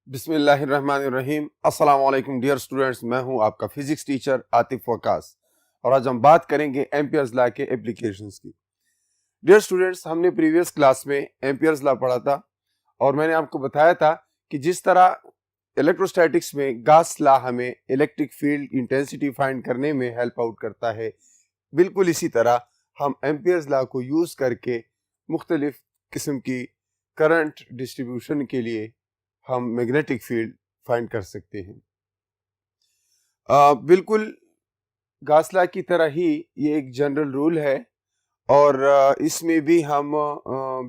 बिस्मिल्लाहिर्रहमानिर्रहीम। अस्सलाम वालेकुम डियर स्टूडेंट्स, मैं हूं आपका फिजिक्स टीचर आतिफ वकास और आज हम बात करेंगे एम्पियर्स लॉ के एप्लीकेशंस की। डियर स्टूडेंट्स, हमने प्रीवियस क्लास में एम्पियर्स लॉ पढ़ा था और मैंने आपको बताया था कि जिस तरह इलेक्ट्रोस्टैटिक्स में गॉस लॉ हमें इलेक्ट्रिक फील्ड इंटेंसिटी फाइंड करने में हेल्प आउट करता है, बिल्कुल इसी तरह हम एम्पियर्स लॉ को यूज करके मुख्तलिफ किस्म की करंट डिस्ट्रीब्यूशन के लिए हम मैग्नेटिक फील्ड फाइंड कर सकते हैं। बिल्कुल गॉस लॉ की तरह ही ये एक जनरल रूल है और इसमें भी हम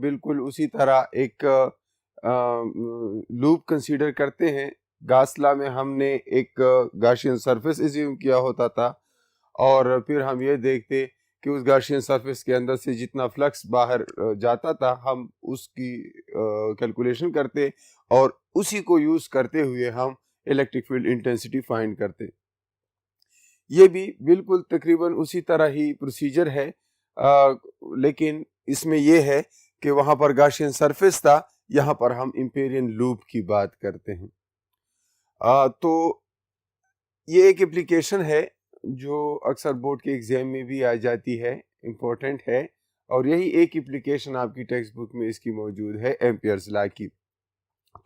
बिल्कुल उसी तरह एक लूप कंसीडर करते हैं। गॉस लॉ में हमने एक गॉसियन सरफेस एज्यूम किया होता था और फिर हम ये देखते कि उस गॉसियन सरफेस के अंदर से जितना फ्लक्स बाहर जाता था हम उसकी कैलकुलेशन करते और उसी को यूज करते हुए हम इलेक्ट्रिक फील्ड इंटेंसिटी फाइंड करते। ये भी बिल्कुल तकरीबन उसी तरह ही प्रोसीजर है, लेकिन इसमें यह है कि वहां पर गॉसियन सरफेस था, यहाँ पर हम एम्पिरियन लूप की बात करते हैं। तो ये एक एप्लीकेशन है जो अक्सर बोर्ड के एग्जाम में भी आ जाती है, इम्पोर्टेंट है और यही एक एप्लीकेशन आपकी टेक्स्ट बुक में इसकी मौजूद है एम्पियर्स लॉ की।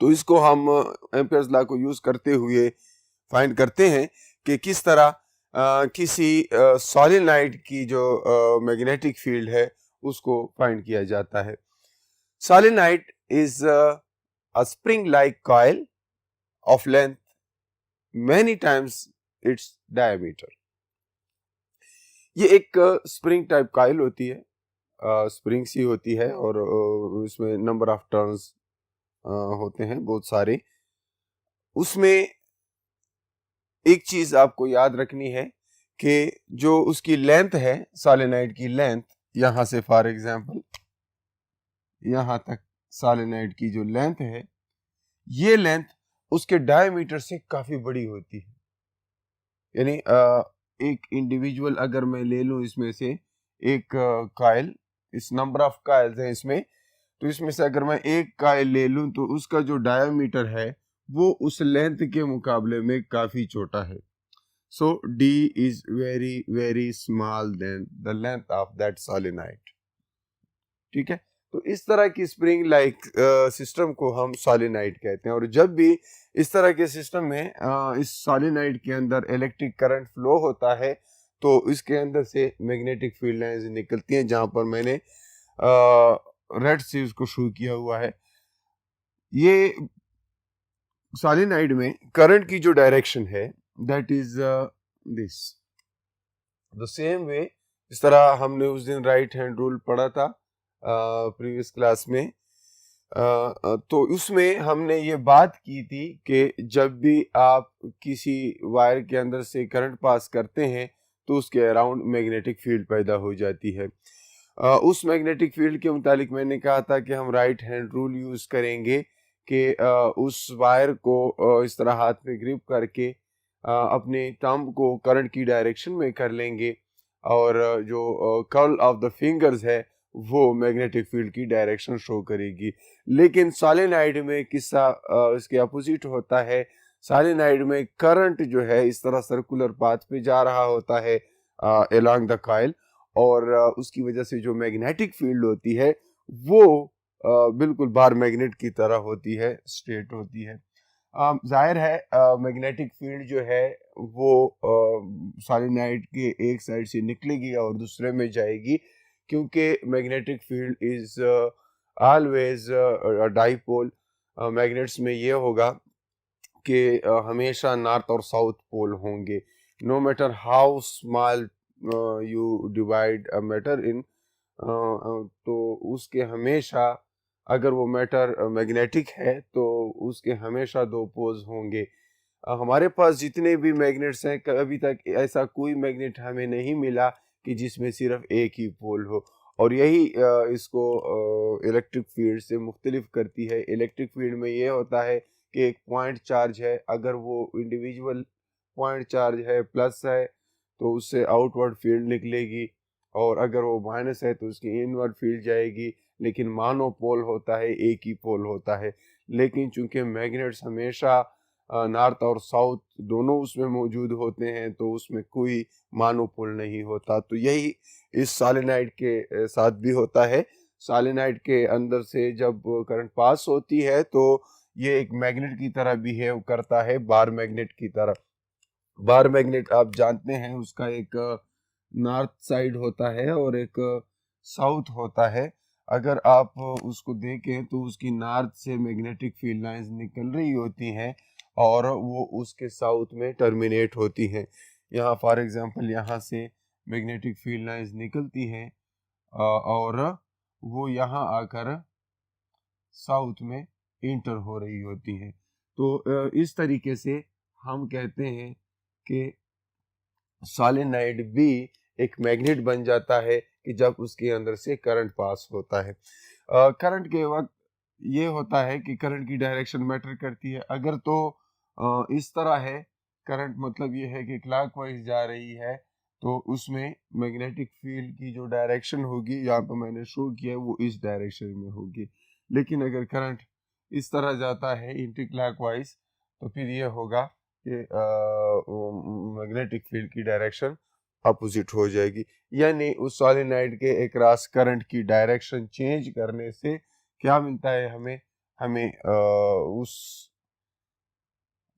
तो इसको हम एम्पियर्स लॉ को यूज करते हुए फाइंड करते हैं कि किस तरह किसी सॉलिनॉइड की जो मैग्नेटिक फील्ड है उसको फाइंड किया जाता है। Solenoid is a spring like coil of length many times its diameter। ये एक स्प्रिंग टाइप कॉइल होती है, स्प्रिंग सी होती है और इसमें नंबर ऑफ टर्न्स होते हैं बहुत सारे। उसमें एक चीज आपको याद रखनी है कि जो उसकी लेंथ है, सॉलिनॉइड की लेंथ, यहां से फॉर एग्जांपल यहां तक सॉलिनॉइड की जो लेंथ है, ये लेंथ उसके डायमीटर से काफी बड़ी होती है। यानी एक इंडिविजुअल अगर मैं ले लूं इसमें से एक कॉइल, इस नंबर ऑफ कॉइल्स हैं इसमें, तो इसमें से अगर मैं एक कॉइल ले लूं तो उसका जो डायमीटर है वो उस लेंथ के मुकाबले में काफी छोटा है। सो d is very very small than the length of that solenoid। ठीक है, तो इस तरह की स्प्रिंग लाइक सिस्टम को हम सॉलिनॉइड कहते हैं और जब भी इस तरह के सिस्टम में इस सॉलिनॉइड के अंदर इलेक्ट्रिक करंट फ्लो होता है तो इसके अंदर से मैग्नेटिक फील्ड लाइंस निकलती हैं, जहां पर मैंने रेड से उसको शो किया हुआ है। ये सॉलिनॉइड में करंट की जो डायरेक्शन है that is this, the same way इस तरह हमने उस दिन राइट हैंड रूल पढ़ा था प्रीवियस क्लास में। तो उसमें हमने ये बात की थी कि जब भी आप किसी वायर के अंदर से करंट पास करते हैं तो उसके अराउंड मैग्नेटिक फील्ड पैदा हो जाती है। उस मैग्नेटिक फील्ड के मुतालिक मैंने कहा था कि हम राइट हैंड रूल यूज करेंगे कि उस वायर को इस तरह हाथ में ग्रिप करके अपने थंब को करंट की डायरेक्शन में कर लेंगे और जो कर्ल ऑफ द फिंगर्स है वो मैग्नेटिक फील्ड की डायरेक्शन शो करेगी। लेकिन सॉलिनॉइड में किस्सा इसके अपोजिट होता है। सॉलिनॉइड में करंट जो है इस तरह सर्कुलर पाथ पे जा रहा होता है अलोंग द कॉइल और उसकी वजह से जो मैग्नेटिक फील्ड होती है वो बिल्कुल बार मैग्नेट की तरह होती है, स्ट्रेट होती है। जाहिर है मैग्नेटिक फील्ड जो है वो सॉलिनॉइड के एक साइड से निकलेगी और दूसरे में जाएगी, क्योंकि magnetic field is always dipole. Magnets में ये होगा कि हमेशा नॉर्थ और साउथ पोल होंगे। No matter how small you divide a matter in, तो उसके हमेशा, अगर वो मैटर मैग्नेटिक है तो उसके हमेशा दो पोल्स होंगे। हमारे पास जितने भी मैग्नेट्स हैं अभी तक ऐसा कोई मैग्नेट हमें नहीं मिला कि जिसमें सिर्फ एक ही पोल हो और यही इसको इलेक्ट्रिक फील्ड से मुख्तलिफ करती है। इलेक्ट्रिक फील्ड में ये होता है कि एक पॉइंट चार्ज है, अगर वो इंडिविजुअल पॉइंट चार्ज है प्लस है तो उससे आउटवर्ड फील्ड निकलेगी और अगर वो माइनस है तो उसकी इनवर्ड फील्ड जाएगी। लेकिन मोनोपोल होता है, एक ही पोल होता है। लेकिन चूंकि मैग्नेट्स हमेशा नॉर्थ और साउथ दोनों उसमें मौजूद होते हैं तो उसमें कोई मोनोपोल नहीं होता। तो यही इस सोलेनोइड के साथ भी होता है। सोलेनोइड के अंदर से जब करंट पास होती है तो ये एक मैग्नेट की तरह बिहेव करता है, बार मैग्नेट की तरह। बार मैग्नेट आप जानते हैं उसका एक नॉर्थ साइड होता है और एक साउथ होता है। अगर आप उसको देखें तो उसकी नॉर्थ से मैग्नेटिक फील्ड लाइंस निकल रही होती हैं और वो उसके साउथ में टर्मिनेट होती हैं। यहाँ फॉर एग्जांपल यहाँ से मैग्नेटिक फील्ड लाइंस निकलती हैं और वो यहाँ आकर साउथ में इंटर हो रही होती हैं। तो इस तरीके से हम कहते हैं कि सोलेनोइड भी एक मैग्नेट बन जाता है कि जब उसके अंदर से करंट पास होता है। करंट के वक्त ये होता है कि करंट की डायरेक्शन मैटर करती है। अगर तो इस तरह है करंट, मतलब ये है कि क्लॉकवाइज जा रही है, तो उसमें मैग्नेटिक फील्ड की जो डायरेक्शन होगी, यहाँ पर मैंने शो किया है, वो इस डायरेक्शन में होगी। लेकिन अगर करंट इस तरह जाता है एंटी क्लॉकवाइज तो फिर ये होगा कि मैग्नेटिक फील्ड की डायरेक्शन अपोजिट हो जाएगी। यानी उस सोलेनोइड के अक्रॉस करंट की डायरेक्शन चेंज करने से क्या मिलता है हमें हमें उस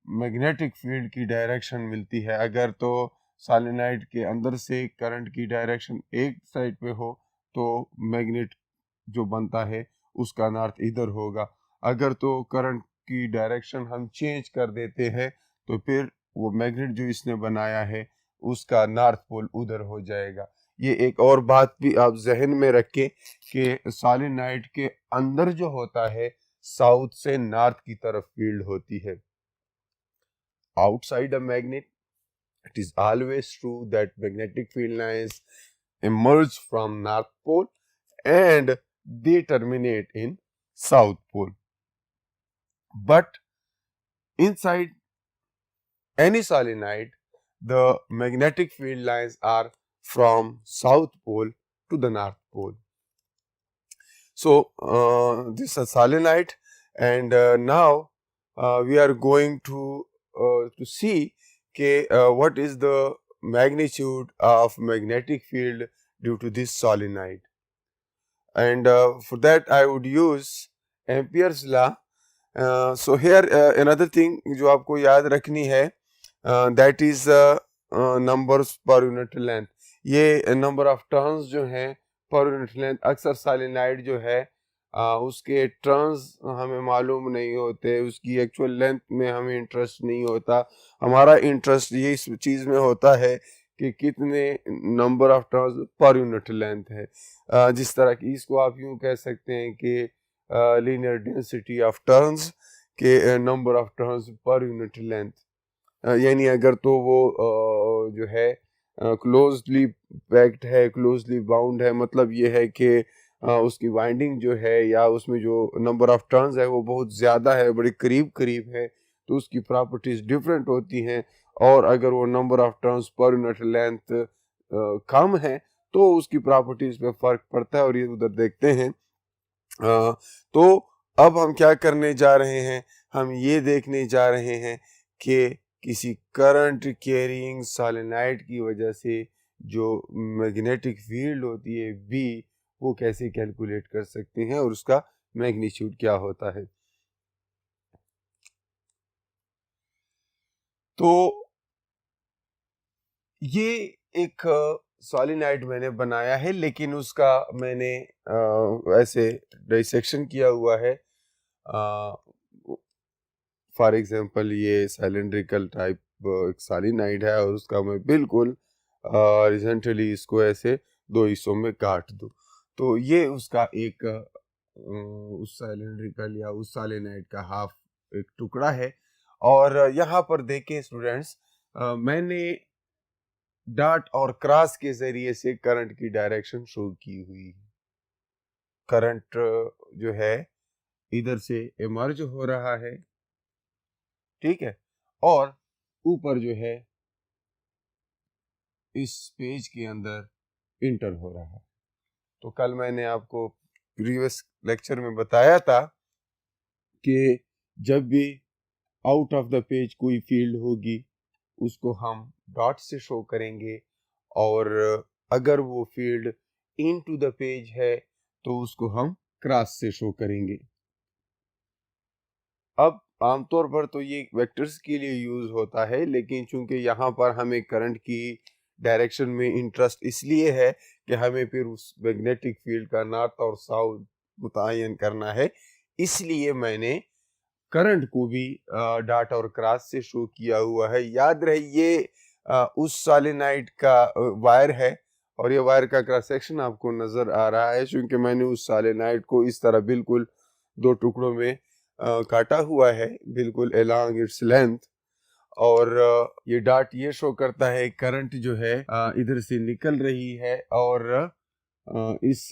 मैग्नेटिक फील्ड की डायरेक्शन मिलती है। अगर तो सोलेनोइड के अंदर से करंट की डायरेक्शन एक साइड पे हो तो मैग्नेट जो बनता है उसका नॉर्थ इधर होगा। अगर तो करंट की डायरेक्शन हम चेंज कर देते हैं तो फिर वो मैग्नेट जो इसने बनाया है उसका नॉर्थ पोल उधर हो जाएगा। ये एक और बात भी आप जहन में रखें कि सोलेनोइड के अंदर जो होता है साउथ से नॉर्थ की तरफ फील्ड होती है। Outside a magnet, it is always true that magnetic field lines emerge from north pole and they terminate in south pole. But inside any solenoid, the magnetic field lines are from south pole to the north pole. So this is a solenoid, and now we are going to see what is the magnitude of magnetic field due to this solenoid. And for that I would use Ampere's law. So here another thing जो आपको याद रखनी है that is numbers per unit length. ये number of turns जो हैं पर unit length, अक्सर सोलेनोइड जो है उसके टर्न्स हमें मालूम नहीं होते, उसकी एक्चुअल लेंथ में हमें इंटरेस्ट नहीं होता। हमारा इंटरेस्ट ये इस चीज़ में होता है कि कितने number of turns per unit length है। जिस तरह की इसको आप यूँ कह सकते हैं कि लीनियर डेंसिटी ऑफ टर्न्स के number of turns per unit length. यानी अगर तो वो जो है क्लोजली पैक्ड है, क्लोजली बाउंड है, मतलब ये है कि उसकी वाइंडिंग जो है या उसमें जो नंबर ऑफ टर्न्स है वो बहुत ज़्यादा है, बड़ी करीब करीब है, तो उसकी प्रॉपर्टीज डिफरेंट होती हैं। और अगर वो number of turns per unit length कम है तो उसकी प्रॉपर्टीज पे फर्क पड़ता है, और ये उधर देखते हैं। तो अब हम क्या करने जा रहे हैं, हम ये देखने जा रहे हैं कि किसी करंट कैरिंग सोलेनोइड की वजह से जो मैग्नेटिक फील्ड होती है बी, वो कैसे कैलकुलेट कर सकते हैं और उसका मैग्नीट्यूड क्या होता है। तो ये एक सोलेनोइड मैंने बनाया है, लेकिन उसका मैंने ऐसे डाइसेक्शन किया हुआ है। फॉर एग्जांपल ये सिलेंड्रिकल टाइप एक सोलेनोइड है और उसका मैं बिल्कुल हॉरिजॉन्टली इसको ऐसे दो हिस्सों में काट दूं, तो ये उसका एक उस सिलेंड्रिकल या उस सोलेनोइड का हाफ एक टुकड़ा है। और यहाँ पर देखें स्टूडेंट्स, मैंने डॉट और क्रॉस के जरिए से करंट की डायरेक्शन शो की हुई है। करंट जो है इधर से इमर्ज हो रहा है, ठीक है, और ऊपर जो है इस पेज के अंदर इंटर हो रहा है। तो कल मैंने आपको प्रीवियस लेक्चर में बताया था कि जब भी आउट ऑफ द पेज कोई फील्ड होगी उसको हम डॉट से शो करेंगे, और अगर वो field into the page है तो उसको हम क्रॉस से शो करेंगे। अब आमतौर पर तो ये वेक्टर्स के लिए यूज होता है, लेकिन चूंकि यहाँ पर हमें करंट की डायरेक्शन में इंटरेस्ट इसलिए है कि हमें फिर उस मैग्नेटिक फील्ड का नॉर्थ और साउथ मुतय्यन करना है, इसलिए मैंने करंट को भी डॉट और क्रॉस से शो किया हुआ है। याद रहे ये उस सोलेनोइड का वायर है, और ये वायर का क्रॉस सेक्शन आपको नजर आ रहा है, क्योंकि मैंने उस सोलेनोइड को इस तरह बिल्कुल दो टुकड़ों में काटा हुआ है, बिल्कुल अलोंग इट्स लेंथ। और ये डॉट ये शो करता है करंट जो है इधर से निकल रही है, और इस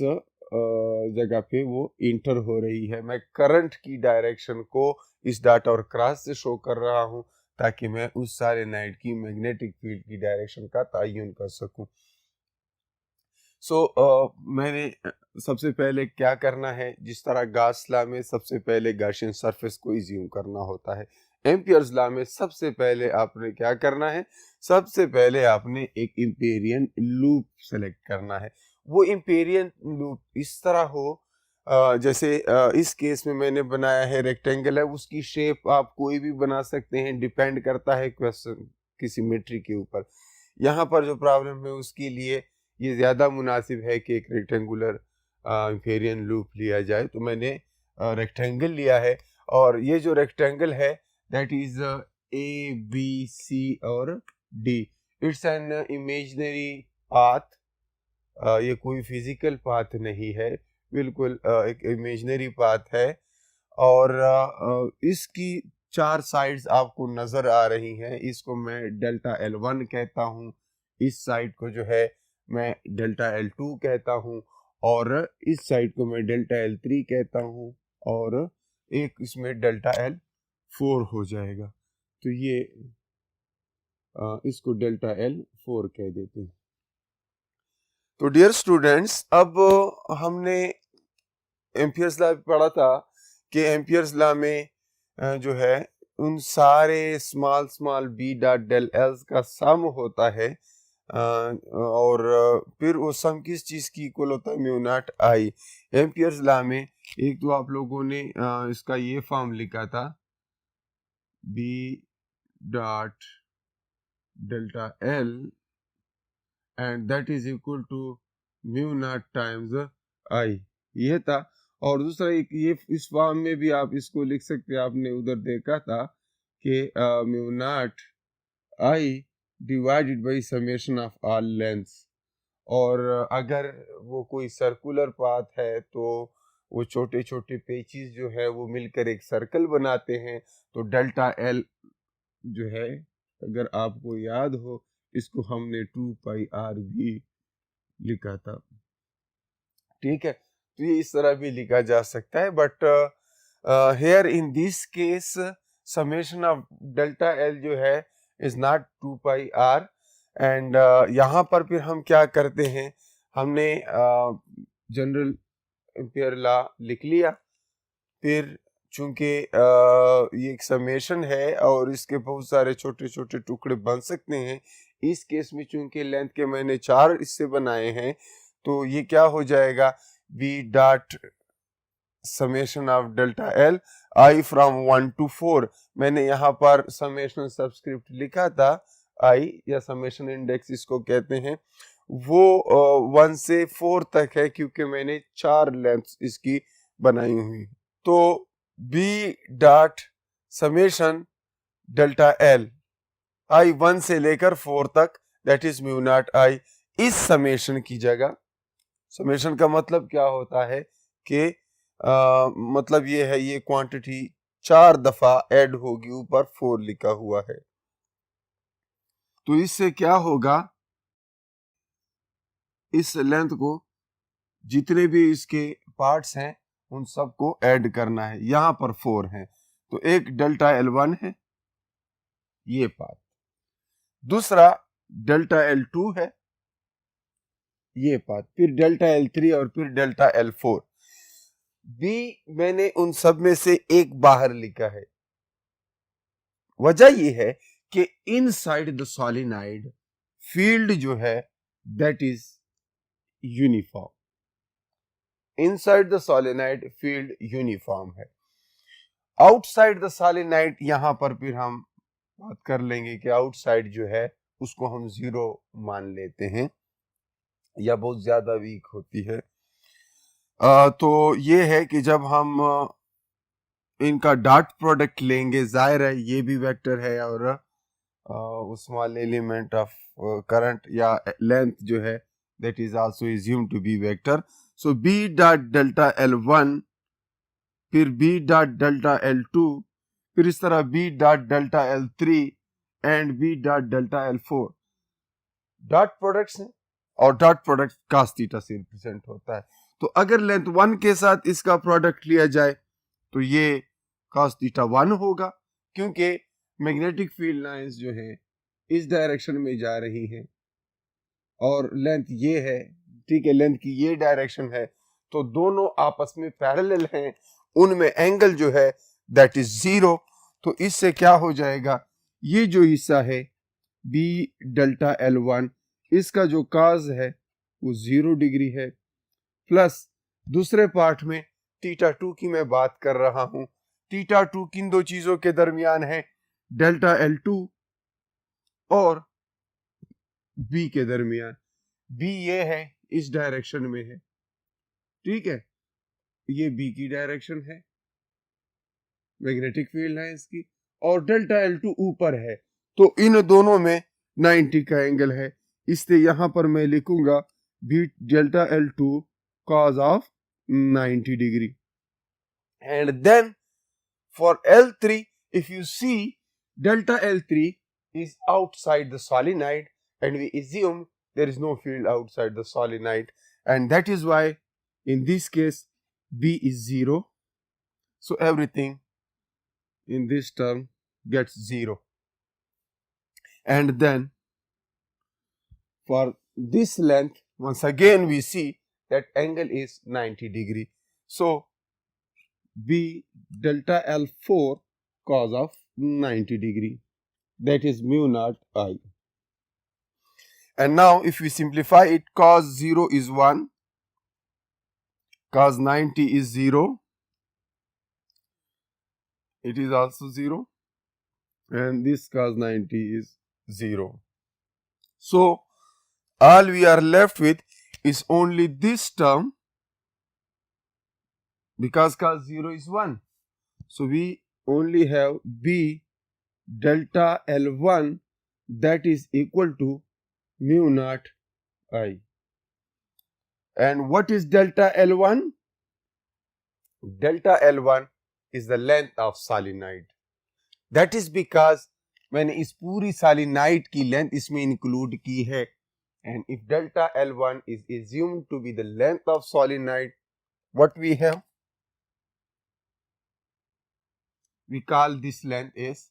जगह पे वो इंटर हो रही है। मैं करंट की डायरेक्शन को इस डॉट और क्रॉस से शो कर रहा हूं ताकि मैं उस सोलेनोइड की मैग्नेटिक फील्ड की डायरेक्शन का तयन कर सकूं। मैंने सबसे पहले क्या करना है, जिस तरह गॉस लॉ में सबसे पहले गॉसियन सरफेस को एज्यूम करना होता है, एम्पियर्स लॉ में सबसे पहले आपने क्या करना है, सबसे पहले आपने एक इम्पेरियन लूप सेलेक्ट करना है। वो इम्पेरियन लूप इस तरह हो जैसे इस केस में मैंने बनाया है रेक्टेंगल है, उसकी शेप आप कोई भी बना सकते हैं, डिपेंड करता है क्वेश्चन की सिमेट्री के ऊपर। यहाँ पर जो प्रॉब्लम है उसके लिए ये ज़्यादा मुनासिब है कि एक रेक्टेंगुलर इम्पेरियन लूप लिया जाए, तो मैंने रेक्टेंगल लिया है, और ये जो रेक्टेंगल है that is A B C और D. It's an imaginary path, ये कोई फिजिकल पाथ नहीं है, बिल्कुल एक इमेजिनरी पाथ है। और इसकी चार साइड्स आपको नजर आ रही हैं, इसको मैं डेल्टा L1 कहता हूँ, इस साइड को जो है मैं डेल्टा L2 कहता हूँ, और इस साइड को मैं डेल्टा L3 कहता हूँ, और एक इसमें डेल्टा L4 हो जाएगा, तो ये इसको डेल्टा L4 कह देते हैं। तो डियर स्टूडेंट्स, अब हमने एम्पियर्स लॉ पढ़ा था कि एम्पियर्स लॉ में जो है उन सारे small small B dot del Ls का सम होता है, और फिर वो सम किस चीज की इक्वल होता है, म्यू नॉट आई। एम्पियर्स लॉ में एक तो आप लोगों ने इसका ये फॉर्म लिखा था, B dot delta L and that is equal to mu naught times I, ये था। और दूसरा एक ये इस फॉर्म में भी आप इसको लिख सकते हैं, आपने उधर देखा था कि mu naught I divided by summation of all lengths. और अगर वो कोई सर्कुलर पाथ है तो वो छोटे छोटे पेचेस जो है वो मिलकर एक सर्कल बनाते हैं, तो डेल्टा एल जो है, अगर आपको याद हो, इसको हमने 2πr भी लिखा था, ठीक है। तो ये इस तरह भी लिखा जा सकता है, but here in this case summation of delta L जो है इज नॉट 2πr, एंड यहाँ पर फिर हम क्या करते हैं, हमने जनरल एम्पियर लॉ लिख लिया, फिर चूंकि ये एक समेशन है और इसके बहुत सारे छोटे छोटे टुकड़े बन सकते हैं, इस केस में चूंकि लेंथ के मैंने 4 इससे बनाए हैं, तो ये क्या हो जाएगा, B dot summation of delta L I from 1 to 4। मैंने यहाँ पर समेशन सबस्क्रिप्ट लिखा था, आई या समेशन इंडेक्स इसको कहते हैं, वो 1 से 4 तक है, क्योंकि मैंने 4 लेंथ इसकी बनाई हुई। तो B dot summation delta L I 1 से लेकर 4 तक, that is mu naught I. इस समेशन की जगह, समेशन का मतलब क्या होता है कि मतलब ये है, ये क्वांटिटी 4 दफा ऐड होगी, ऊपर 4 लिखा हुआ है। तो इससे क्या होगा, इस लेंथ को जितने भी इसके पार्ट्स हैं उन सबको ऐड करना है, यहां पर 4 हैं, तो एक डेल्टा L1 है ये पार्ट, दूसरा डेल्टा L2 है ये पार्ट, फिर डेल्टा L3 और फिर डेल्टा L4। बी मैंने उन सब में से एक बाहर लिखा है। वजह ये है कि इनसाइड द सॉलिनाइड फील्ड जो है that is uniform. Inside the solenoid field uniform है। आउटसाइड द सॉलिनाइड यहां पर फिर हम बात कर लेंगे कि आउटसाइड जो है उसको हम जीरो मान लेते हैं या बहुत ज्यादा वीक होती है। तो ये है कि जब हम इनका डॉट प्रोडक्ट लेंगे, जाहिर है ये भी वेक्टर है और स्मॉल एलिमेंट ऑफ करंट या लेंथ जो है that is also assume to be vector. So B dot delta L1 फिर बी डॉट डेल्टा L2 फिर इस तरह B dot delta L3 and B dot delta L4 dot products हैं और dot product cos theta से represent होता है। तो अगर लेंथ 1 के साथ इसका प्रोडक्ट लिया जाए तो ये cos थीटा 1 होगा, क्योंकि मैग्नेटिक फील्ड लाइंस जो है इस डायरेक्शन में जा रही हैं और लेंथ ये है, ठीक है, लेंथ की ये डायरेक्शन है, तो दोनों आपस में पैरेलल हैं, उनमें एंगल जो है दैट इज जीरो। तो इससे क्या हो जाएगा, ये जो हिस्सा है बी डेल्टा L1 इसका जो काज है वो 0 डिग्री है, प्लस दूसरे पार्ट में थीटा 2 की मैं बात कर रहा हूं। थीटा 2 किन दो चीजों के दरमियान है, डेल्टा L2 और बी के दरमियान। बी ये है, इस डायरेक्शन में है, ठीक है, ये बी की डायरेक्शन है मैग्नेटिक फील्ड है इसकी, और डेल्टा L2 ऊपर है, तो इन दोनों में 90 का एंगल है। इसलिए यहां पर मैं लिखूंगा B delta L2 cos of 90 degree. And then for L3 if you see delta L3 is outside the solenoid and we assume there is no field outside the solenoid, and that is why in this case B is 0, so everything in this term gets 0. And then for this length once again we see that angle is 90 degree, so B delta L4 cos of 90 degree, that is mu naught I. And now if we simplify it, cos 0 is 1, cos 90 is 0, it is also 0, and this cos 90 is 0. So all we are left with is only this term, because cos 0 is 1. So we only have B delta L1 that is equal to mu naught I. And what is delta L1? Delta L1 is the length of solenoid. That is because मैंने इस पूरी solenoid की length इसमें include की है, and if delta L1 is assumed to be the length of solenoid, what we have? We call this length is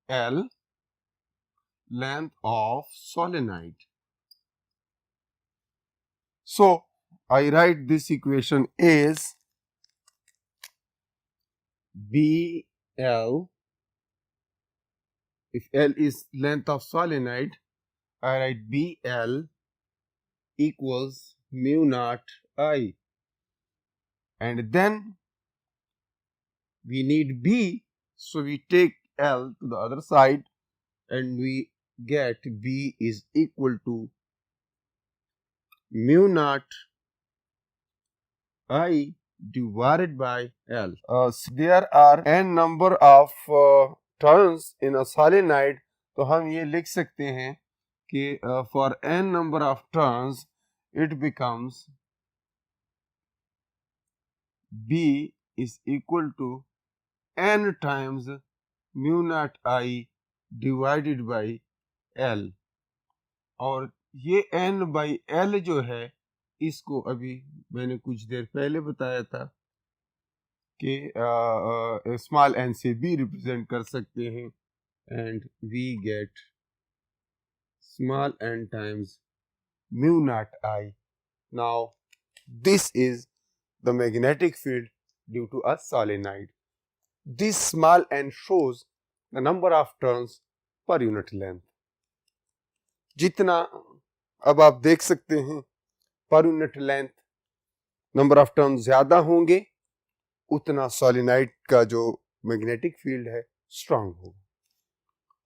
L, length of solenoid. So I write this equation is BL, if L is length of solenoid, I write BL equals mu naught I, and then we need B, so we take L to the other side and we get B is equal to mu naught I divided by L. There are n number of turns in a solenoid, तो हम ये लिख सकते हैं कि for n number of turns it becomes B is equal to n times mu naught I divided by L, और ये n by L जो है इसको अभी मैंने कुछ देर पहले बताया था कि स्मॉल n से B रिप्रेजेंट कर सकते हैं, and we get small n times mu naught I Now, this is the magnetic field due to a solenoid. This small n shows the number of turns per unit length. जितना अब आप देख सकते हैं पर unit length number of turn ज्यादा होंगे उतना सोलिनॉइड का जो मैग्नेटिक फील्ड है स्ट्रांग होगा,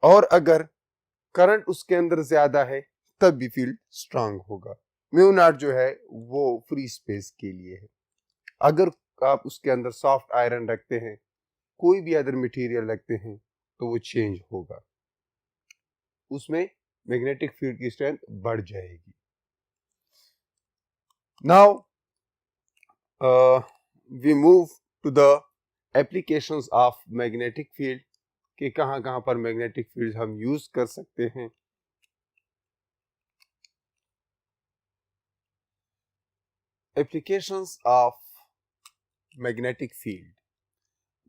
और अगर करंट उसके अंदर ज्यादा है तब भी फील्ड स्ट्रांग होगा। म्यू नॉट जो है वो फ्री स्पेस के लिए है। अगर आप उसके अंदर सॉफ्ट आयरन रखते हैं, कोई भी अदर मटेरियल रखते हैं, तो वो चेंज होगा, उसमें मैग्नेटिक फील्ड की स्ट्रेंथ बढ़ जाएगी। Now we move to the applications of magnetic field कि कहां पर मैग्नेटिक फील्ड हम यूज कर सकते हैं। Applications of magnetic field,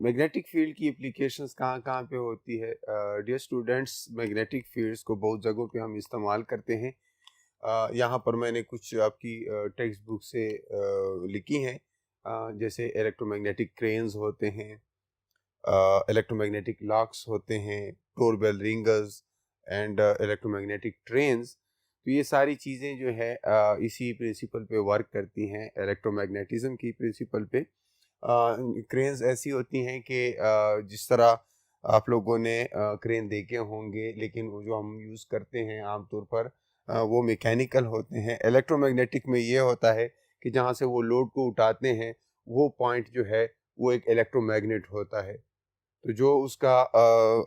magnetic field की एप्लीकेशंस कहाँ पे होती है? डियर स्टूडेंट्स, मैग्नेटिक फील्ड्स को बहुत जगहों पे हम इस्तेमाल करते हैं। यहाँ पर मैंने कुछ आपकी टेक्स्ट बुक से लिखी हैं, जैसे इलेक्ट्रोमैग्नेटिक क्रेन्स होते हैं, इलेक्ट्रोमैग्नेटिक लॉक्स होते हैं, doorbell ringers and electromagnetic trains. तो ये सारी चीज़ें जो है इसी प्रिंसिपल पे वर्क करती हैं, इलेक्ट्रोमैग्नेटिज्म की प्रिंसिपल पे। क्रेन्स ऐसी होती हैं कि जिस तरह आप लोगों ने क्रेन देखे होंगे, लेकिन वो जो हम यूज़ करते हैं आमतौर पर वो मैकेनिकल होते हैं। इलेक्ट्रोमैग्नेटिक में ये होता है कि जहाँ से वो लोड को उठाते हैं वो पॉइंट जो है वो एक इलेक्ट्रोमैग्नेट होता है। तो जो उसका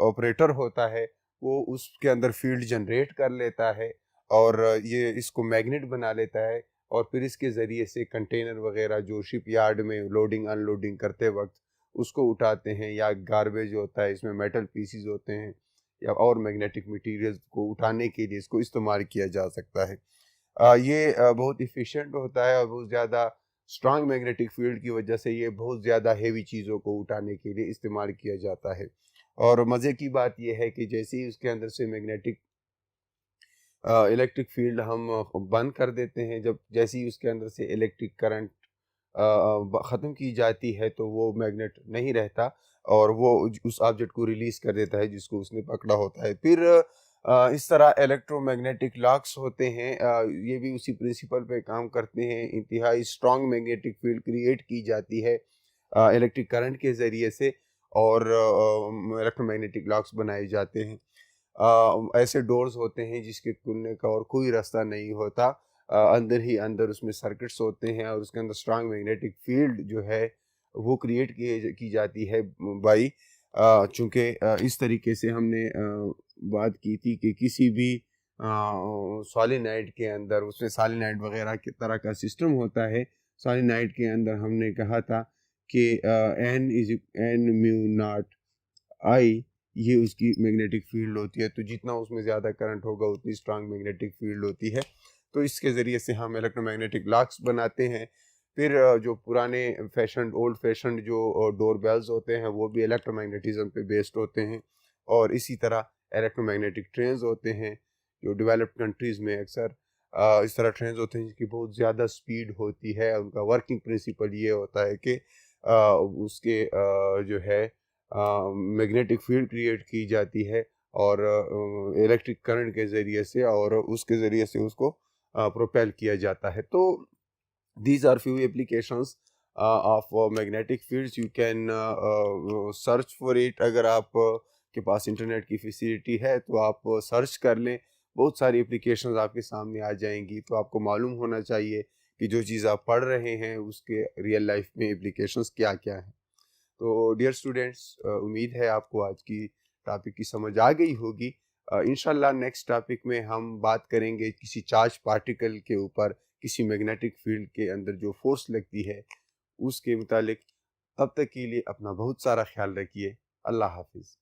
ऑपरेटर होता है वो उसके अंदर फील्ड जनरेट कर लेता है और ये इसको मैग्नेट बना लेता है, और फिर इसके ज़रिए से कंटेनर वगैरह जो शिप यार्ड में लोडिंग अनलोडिंग करते वक्त उसको उठाते हैं, या गार्बेज होता है इसमें मेटल पीसीज होते हैं, या और मैग्नेटिक मटेरियल्स को उठाने के लिए इसको इस्तेमाल किया जा सकता है। ये बहुत इफ़िशिएंट होता है और बहुत ज़्यादा स्ट्रांग मैग्नेटिक फील्ड की वजह से ये बहुत ज़्यादा हेवी चीज़ों को उठाने के लिए इस्तेमाल किया जाता है। और मज़े की बात यह है कि जैसे ही उसके अंदर से मैग्नेटिक इलेक्ट्रिक फील्ड हम बंद कर देते हैं, जब जैसे ही उसके अंदर से इलेक्ट्रिक करंट ख़त्म की जाती है, तो वो मैग्नेट नहीं रहता और वो उस ऑब्जेक्ट को रिलीज़ कर देता है जिसको उसने पकड़ा होता है। फिर इस तरह इलेक्ट्रोमैग्नेटिक लॉक्स होते हैं, ये भी उसी प्रिंसिपल पे काम करते हैं। इंतहाई स्ट्रॉन्ग मैग्नेटिक फील्ड क्रिएट की जाती है इलेक्ट्रिक करंट के ज़रिए से, और इलेक्ट्रोमैग्नेटिक लॉक्स बनाए जाते हैं। ऐसे डोर्स होते हैं जिसके खुलने का और कोई रास्ता नहीं होता, अंदर ही अंदर उसमें सर्किट्स होते हैं और उसके अंदर स्ट्रांग मैग्नेटिक फील्ड जो है वो क्रिएट की जाती है बाई, चूँकि इस तरीके से हमने बात की थी कि किसी भी सॉलिनॉइड के अंदर उसमें सॉलिनॉइड वगैरह की तरह का सिस्टम होता है। सॉलिनॉइड के अंदर हमने कहा था कि एन म्यू नॉट आई ये उसकी मैग्नेटिक फील्ड होती है, तो जितना उसमें ज़्यादा करंट होगा उतनी स्ट्रांग मैग्नेटिक फील्ड होती है। तो इसके ज़रिए से हम इलेक्ट्रोमैग्नेटिक लॉक्स बनाते हैं। फिर जो पुराने फैशन ओल्ड फैशन जो डोर बेल्स होते हैं वो भी इलेक्ट्रोमैग्नेटिज्म पे बेस्ड होते हैं, और इसी तरह इलेक्ट्रोमैग्नेटिक ट्रेन्स होते हैं जो डेवलप्ड कंट्रीज़ में अक्सर इस तरह ट्रेन्स होते हैं जिनकी बहुत ज़्यादा स्पीड होती है। उनका वर्किंग प्रिंसिपल ये होता है कि उसके जो है मैग्नेटिक फील्ड क्रिएट की जाती है और इलेक्ट्रिक करंट के ज़रिए से, और उसके ज़रिए से उसको प्रोपेल किया जाता है। तो these are few applications of magnetic fields. You can search for it. अगर आप के पास इंटरनेट की फैसिलिटी है तो आप सर्च कर लें, बहुत सारी एप्लीकेशंस आपके सामने आ जाएंगी। तो आपको मालूम होना चाहिए कि जो चीज़ आप पढ़ रहे हैं उसके रियल लाइफ में एप्लीकेशंस क्या क्या हैं। तो डियर स्टूडेंट्स, उम्मीद है आपको आज की टॉपिक की समझ आ गई होगी। इंशाल्लाह नेक्स्ट टॉपिक में हम बात करेंगे किसी चार्ज पार्टिकल के ऊपर, किसी मैग्नेटिक फील्ड के अंदर जो फोर्स लगती है उसके मुतालिक। तब तक के लिए अपना बहुत सारा ख्याल रखिए। अल्लाह हाफिज़।